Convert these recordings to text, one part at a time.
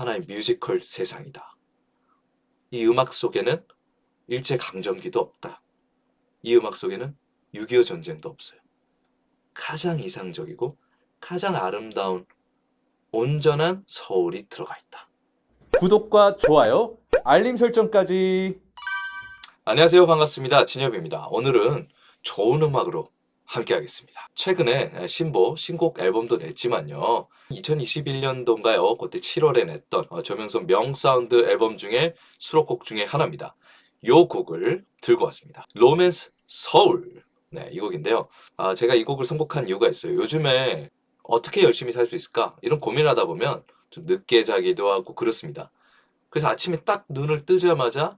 하나의 뮤지컬 세상이다. 이 음악 속에는 일제강점기도 없다. 이 음악 속에는 6.25 전쟁도 없어요. 가장 이상적이고 가장 아름다운 온전한 서울이 들어가 있다. 구독과 좋아요, 알림 설정까지. 안녕하세요. 반갑습니다. 진엽입니다. 오늘은 좋은 음악으로 함께 하겠습니다. 최근에 신곡 앨범도 냈지만요. 2021년도인가요? 그때 7월에 냈던 조명선 명사운드 앨범 중에 수록곡 중에 하나입니다. 요 곡을 들고 왔습니다. 로맨스 서울. 네, 이 곡인데요. 제가 이 곡을 선곡한 이유가 있어요. 요즘에 어떻게 열심히 살 수 있을까? 이런 고민하다 보면 좀 늦게 자기도 하고 그렇습니다. 그래서 아침에 딱 눈을 뜨자마자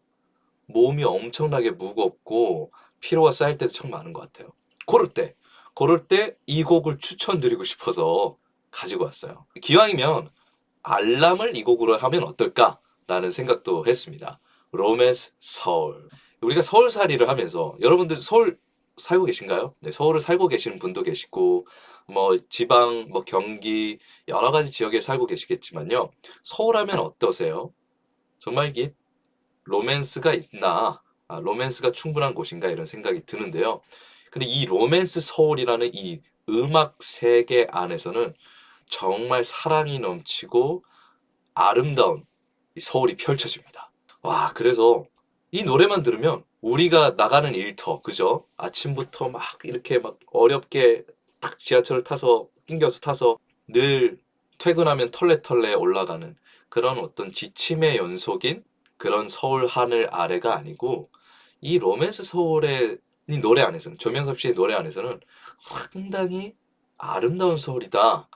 몸이 엄청나게 무겁고 피로가 쌓일 때도 참 많은 것 같아요. 그럴 때 이 곡을 추천드리고 싶어서 가지고 왔어요. 기왕이면 알람을 이 곡으로 하면 어떨까라는 생각도 했습니다. 로맨스 서울. 우리가 서울살이를 하면서 여러분들 서울 살고 계신가요? 네, 서울을 살고 계시는 분도 계시고 뭐 지방, 뭐 경기 여러 가지 지역에 살고 계시겠지만요. 서울 하면 어떠세요? 정말 이게 로맨스가 있나? 로맨스가 충분한 곳인가? 이런 생각이 드는데요. 근데 이 로맨스 서울이라는 이 음악 세계 안에서는 정말 사랑이 넘치고 아름다운 이 서울이 펼쳐집니다. 와, 그래서 이 노래만 들으면 우리가 나가는 일터, 그죠? 아침부터 막 이렇게 막 어렵게 탁 지하철을 타서, 낑겨서 타서 늘 퇴근하면 털레털레 올라가는 그런 어떤 지침의 연속인 그런 서울 하늘 아래가 아니고 이 로맨스 서울의 이 노래 안에서는, 조명섭 씨의 노래 안에서는 상당히 아름다운 서울이다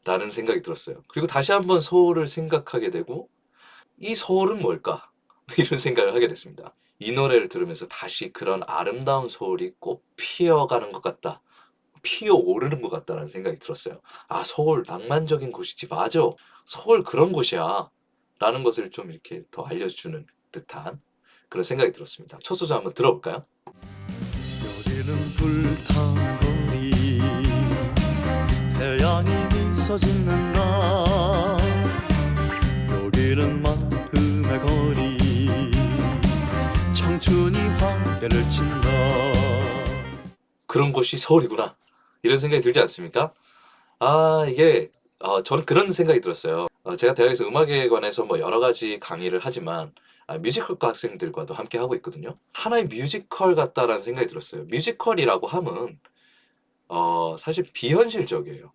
라는 생각이 들었어요. 그리고 다시 한번 서울을 생각하게 되고 이 서울은 뭘까? 이런 생각을 하게 됐습니다. 이 노래를 들으면서 다시 그런 아름다운 서울이 꽃 피어가는 것 같다. 피어오르는 것 같다는 생각이 들었어요. 서울 낭만적인 곳이지. 맞아. 서울 그런 곳이야. 라는 것을 좀 이렇게 더 알려주는 듯한 그런 생각이 들었습니다. 첫 소절 한번 들어볼까요? 여기는 불타는 거리, 태양이 미소 짓는 날. 여기는 마음의 거리, 청춘이 환기를 친다. 그런 곳이 서울이구나. 이런 생각이 들지 않습니까? 이게 저는 그런 생각이 들었어요. 제가 대학에서 음악에 관해서 뭐 여러 가지 강의를 하지만 뮤지컬과 학생들과도 함께 하고 있거든요. 하나의 뮤지컬 같다라는 생각이 들었어요. 뮤지컬이라고 함은 사실 비현실적이에요.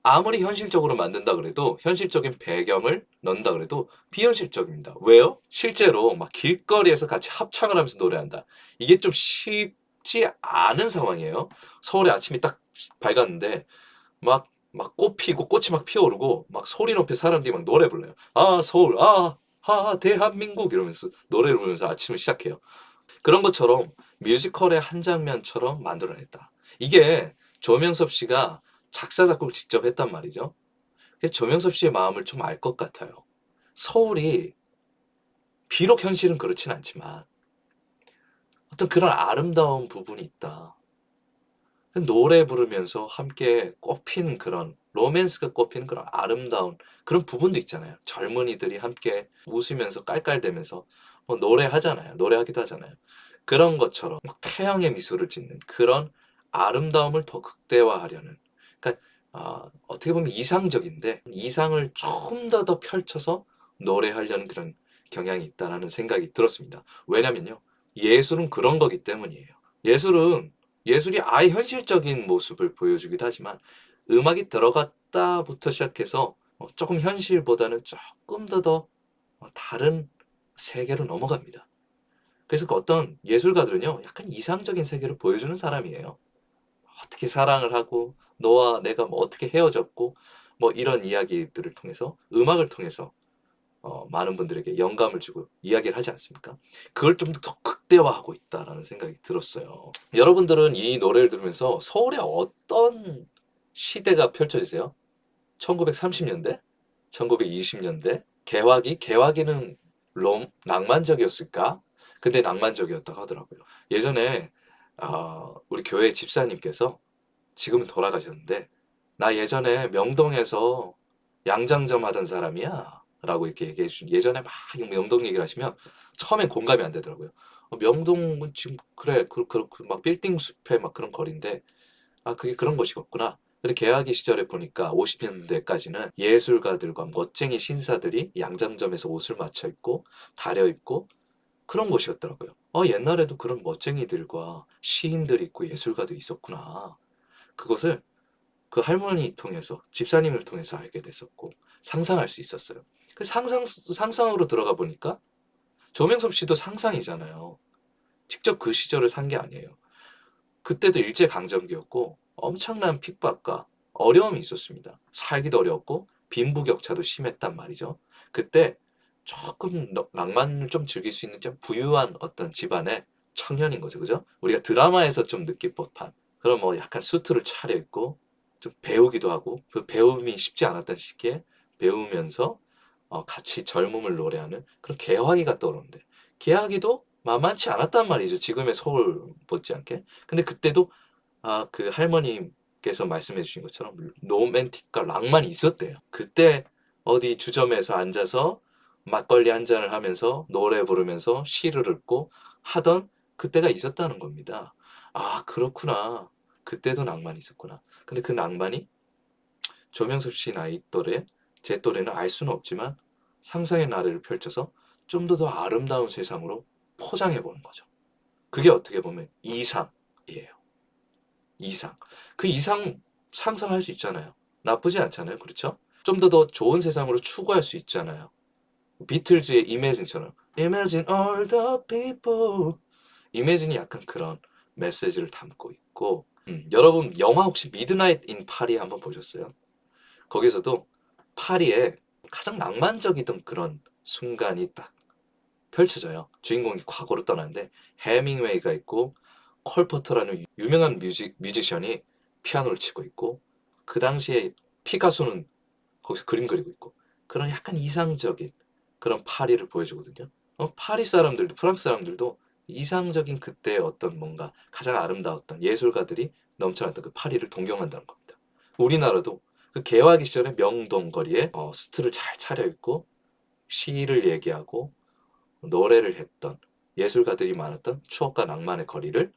아무리 현실적으로 만든다 그래도 현실적인 배경을 넣는다 그래도 비현실적입니다. 왜요? 실제로 막 길거리에서 같이 합창을 하면서 노래한다. 이게 좀 쉽지 않은 상황이에요. 서울의 아침이 딱 밝았는데 막 꽃 피고 꽃이 막 피어오르고 막 소리 높여 사람들이 막 노래 불러요. 서울, 대한민국 이러면서 노래를 부르면서 아침을 시작해요. 그런 것처럼 뮤지컬의 한 장면처럼 만들어냈다. 이게 조명섭 씨가 작사, 작곡을 직접 했단 말이죠. 그래서 조명섭 씨의 마음을 좀 알 것 같아요. 서울이 비록 현실은 그렇진 않지만 어떤 그런 아름다운 부분이 있다. 노래 부르면서 함께 꽃피는 그런 로맨스가 꽃피는 그런 아름다운 그런 부분도 있잖아요. 젊은이들이 함께 웃으면서 깔깔대면서 뭐 노래하잖아요. 노래하기도 하잖아요. 그런 것처럼 막 태양의 미소를 짓는 그런 아름다움을 더 극대화하려는 그러니까 어떻게 보면 이상적인데 이상을 좀 더 펼쳐서 노래하려는 그런 경향이 있다라는 생각이 들었습니다. 왜냐면요. 예술은 그런 거기 때문이에요. 예술은 예술이 아예 현실적인 모습을 보여주기도 하지만 음악이 들어갔다부터 시작해서 조금 현실보다는 조금 더 다른 세계로 넘어갑니다. 그래서 그 어떤 예술가들은요, 약간 이상적인 세계를 보여주는 사람이에요. 어떻게 사랑을 하고 너와 내가 뭐 어떻게 헤어졌고 뭐 이런 이야기들을 통해서 음악을 통해서 많은 분들에게 영감을 주고 이야기를 하지 않습니까? 그걸 좀 더 극대화하고 있다라는 생각이 들었어요. 여러분들은 이 노래를 들으면서 서울의 어떤 시대가 펼쳐지세요? 1930년대? 1920년대? 개화기는 낭만적이었을까? 근데 낭만적이었다고 하더라고요. 예전에 우리 교회 집사님께서 지금은 돌아가셨는데 나 예전에 명동에서 양장점 하던 사람이야. 라고 이렇게 얘기해 주신 예전에 막 명동 얘기를 하시면 처음엔 공감이 안 되더라고요. 명동은 지금 그래 막 빌딩 숲에 막 그런 거리인데 그게 그런 곳이었구나. 근데 개화기 시절에 보니까 50년대까지는 예술가들과 멋쟁이 신사들이 양장점에서 옷을 맞춰 입고 다려 입고 그런 곳이었더라고요. 옛날에도 그런 멋쟁이들과 시인들이 있고 예술가도 있었구나. 그것을 그 할머니 통해서 집사님을 통해서 알게 됐었고 상상할 수 있었어요. 그 상상으로 들어가 보니까 조명섭 씨도 상상이잖아요. 직접 그 시절을 산 게 아니에요. 그때도 일제 강점기였고 엄청난 핍박과 어려움이 있었습니다. 살기도 어려웠고 빈부격차도 심했단 말이죠. 그때 조금 낭만을 좀 즐길 수 있는 좀 부유한 어떤 집안의 청년인 거죠. 그죠? 우리가 드라마에서 좀 느낄 법한 그런 뭐 약간 수트를 차려입고 좀 배우기도 하고 그 배움이 쉽지 않았던 시기에 배우면서 같이 젊음을 노래하는 그런 개화기가 떠오르는데 개화기도 만만치 않았단 말이죠. 지금의 서울 못지않게. 근데 그때도 그 할머님께서 말씀해 주신 것처럼 로맨틱과 낭만이 있었대요. 그때 어디 주점에서 앉아서 막걸리 한 잔을 하면서 노래 부르면서 시를 읽고 하던 그때가 있었다는 겁니다. 그렇구나. 그때도 낭만이 있었구나. 근데 그 낭만이 조명섭 씨 나이 또래, 제 또래는 알 수는 없지만 상상의 나래를 펼쳐서 좀 더 아름다운 세상으로 포장해 보는 거죠. 그게 어떻게 보면 이상이에요. 이상. 그 이상 상상할 수 있잖아요. 나쁘지 않잖아요. 그렇죠? 좀 더 좋은 세상으로 추구할 수 있잖아요. 비틀즈의 Imagine처럼 Imagine all the people. Imagine이 약간 그런 메시지를 담고 있고 여러분 영화 혹시 미드나잇 인 파리 한번 보셨어요? 거기서도 파리에 가장 낭만적이던 그런 순간이 딱 펼쳐져요. 주인공이 과거로 떠나는데 해밍웨이가 있고 콜 포터라는 유명한 뮤지션이 피아노를 치고 있고 그 당시에 피카소는 거기서 그림 그리고 있고 그런 약간 이상적인 그런 파리를 보여주거든요. 파리 사람들도 프랑스 사람들도 이상적인 그때의 어떤 뭔가 가장 아름다웠던 예술가들이 넘쳐났던 그 파리를 동경한다는 겁니다. 우리나라도 그 개화기 시절에 명동 거리에 수트를 잘 차려입고 시를 얘기하고 노래를 했던 예술가들이 많았던 추억과 낭만의 거리를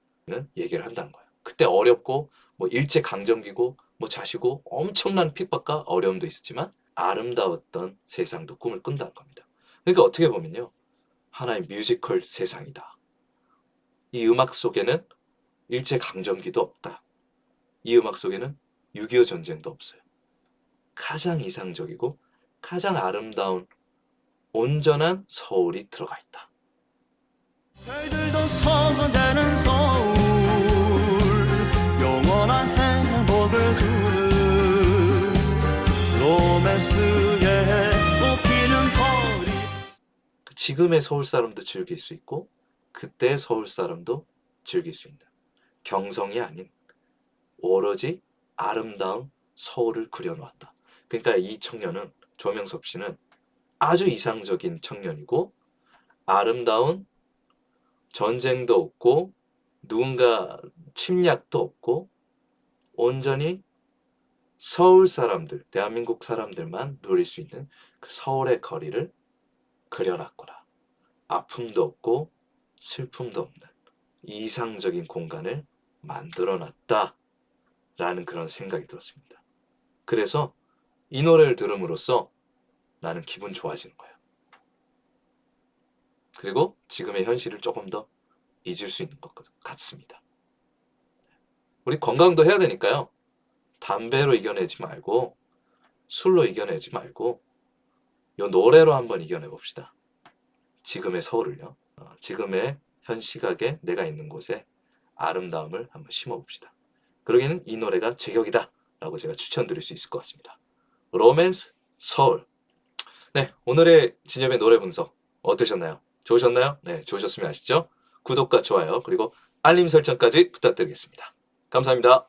얘기를 한다는 거예요. 그때 어렵고 뭐 일제 강점기고 뭐 자시고 엄청난 핍박과 어려움도 있었지만 아름다웠던 세상도 꿈을 꾼다는 겁니다. 그러니까 어떻게 보면요. 하나의 뮤지컬 세상이다. 이 음악 속에는 일제 강점기도 없다. 이 음악 속에는 6.25 전쟁도 없어요. 가장 이상적이고 가장 아름다운 온전한 서울이 들어가 있다. 별들도 서거되는 서울 영원한 행복을 주는 로맨스에 꽃피는 거리. 지금의 서울 사람도 즐길 수 있고 그때의 서울 사람도 즐길 수 있는 경성이 아닌 오로지 아름다운 서울을 그려놓았다. 그러니까 이 청년은 조명섭 씨는 아주 이상적인 청년이고 아름다운 전쟁도 없고 누군가 침략도 없고 온전히 서울 사람들, 대한민국 사람들만 누릴 수 있는 그 서울의 거리를 그려놨구나. 아픔도 없고 슬픔도 없는 이상적인 공간을 만들어놨다. 라는 그런 생각이 들었습니다. 그래서 이 노래를 들음으로써 나는 기분 좋아지는 거예요. 그리고 지금의 현실을 조금 더 잊을 수 있는 것 같습니다. 우리 건강도 해야 되니까요. 담배로 이겨내지 말고 술로 이겨내지 말고 이 노래로 한번 이겨내 봅시다. 지금의 서울을요. 지금의 현 시각에 내가 있는 곳에 아름다움을 한번 심어봅시다. 그러기에는 이 노래가 제격이다 라고 제가 추천드릴 수 있을 것 같습니다. 로맨스 서울. 네, 오늘의 진엽의 노래 분석 어떠셨나요? 좋으셨나요? 네, 좋으셨으면 아시죠? 구독과 좋아요 그리고 알림 설정까지 부탁드리겠습니다. 감사합니다.